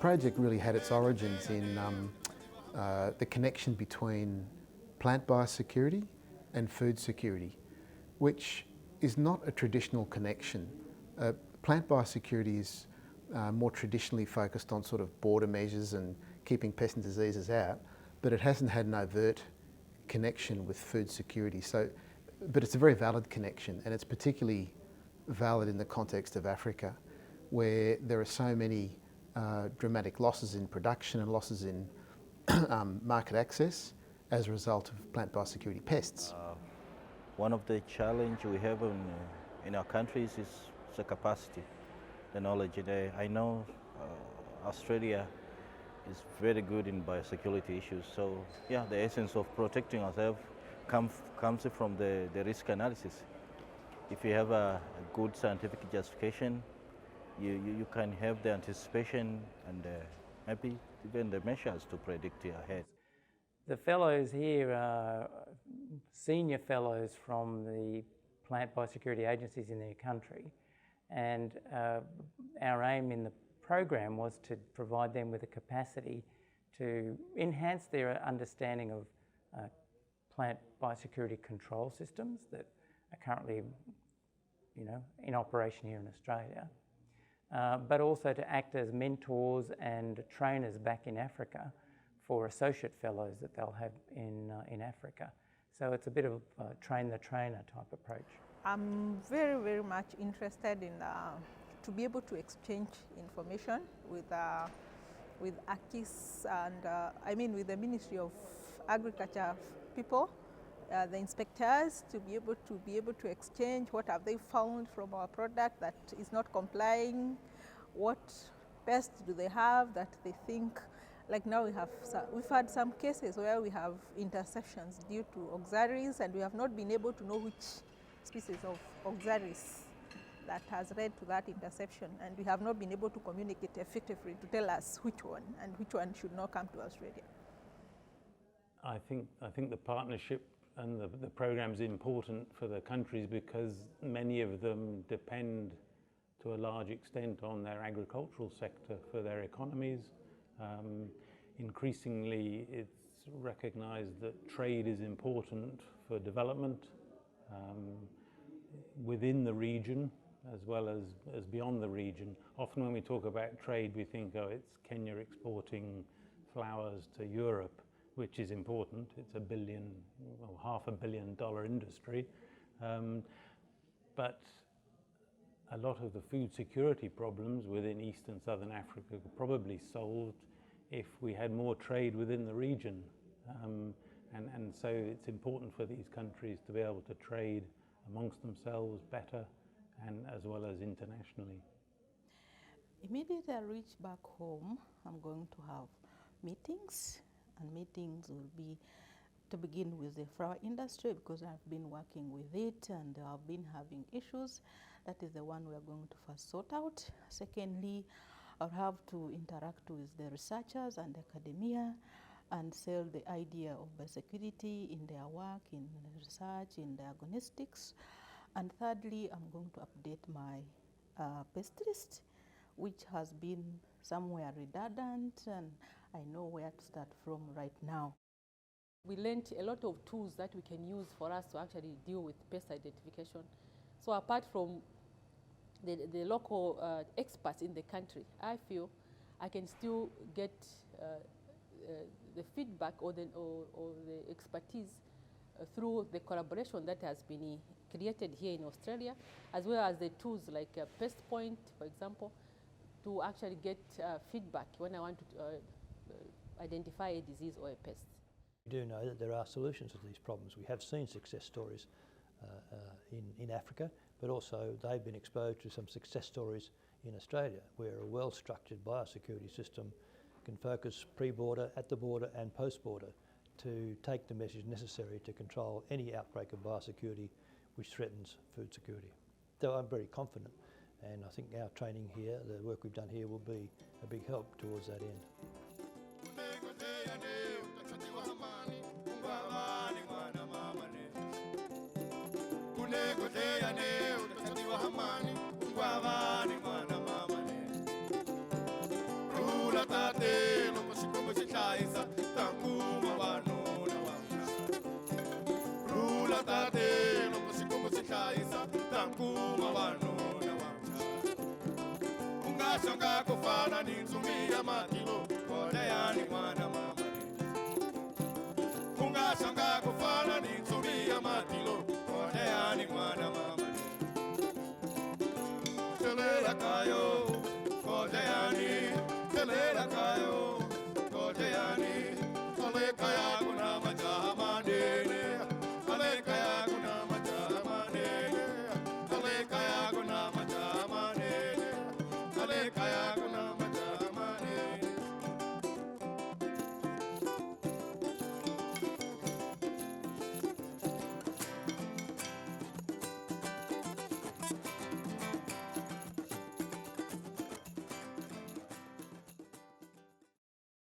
project really had its origins in the connection between plant biosecurity and food security, which is not a traditional connection. Plant biosecurity is more traditionally focused on sort of border measures and keeping pests and diseases out, but it hasn't had an overt connection with food security. But it's a very valid connection, and it's particularly valid in the context of Africa, where there are so many dramatic losses in production and losses in market access as a result of plant biosecurity pests. One of the challenges we have in our countries is the capacity, the knowledge. I know Australia is very good in biosecurity issues, so yeah, the essence of protecting ourselves comes from the risk analysis. If you have a good scientific justification, you can have the anticipation and maybe even the measures to predict ahead. The fellows here are senior fellows from the plant biosecurity agencies in their country, and our aim in the program was to provide them with a capacity to enhance their understanding of plant biosecurity control systems that are currently, in operation here in Australia, but also to act as mentors and trainers back in Africa for associate fellows that they'll have in Africa. So it's a bit of a train the trainer type approach. I'm very, very much interested in to be able to exchange information with ACIS and with the Ministry of Agriculture people, the inspectors, to be able to exchange what have they found from our product that is not complying, what pests do they have that they think. Like now we've had some cases where we have interceptions due to auxiliaries, and we have not been able to know which species of auxiliaries that has led to that interception, and we have not been able to communicate effectively to tell us which one and which one should not come to Australia. I think the partnership and the program is important for the countries because many of them depend to a large extent on their agricultural sector for their economies. Increasingly, it's recognised that trade is important for development within the region as well as beyond the region. Often when we talk about trade, we think, oh, it's Kenya exporting flowers to Europe, which is important. It's $1 billion, well, $500 million industry. But a lot of the food security problems within East and Southern Africa could probably solved if we had more trade within the region. And so it's important for these countries to be able to trade amongst themselves better and as well as internationally. Immediately I reach back home, I'm going to have meetings, and meetings will be to begin with the flower industry because I've been working with it and I've been having issues. That is the one we are going to first sort out. Secondly, I'll have to interact with the researchers and academia and sell the idea of biosecurity in their work, in research, in diagnostics. And thirdly, I'm going to update my pest list, which has been somewhere redundant, and I know where to start from right now. We learned a lot of tools that we can use for us to actually deal with pest identification. So apart from the local experts in the country, I feel I can still get the feedback or the expertise through the collaboration that has been created here in Australia, as well as the tools like Pest Point, for example, to actually get feedback when I want to identify a disease or a pest. We do know that there are solutions to these problems. We have seen success stories in Africa, but also they've been exposed to some success stories in Australia, where a well-structured biosecurity system can focus pre-border, at the border and post-border to take the measures necessary to control any outbreak of biosecurity which threatens food security. So I'm very confident, and I think our training here, the work we've done here, will be a big help towards that end. Rula tate loko xikomu xi hlayisa ta kuma vanuna vantshwa ku nga xonga ku fana ni ntsumi ya mati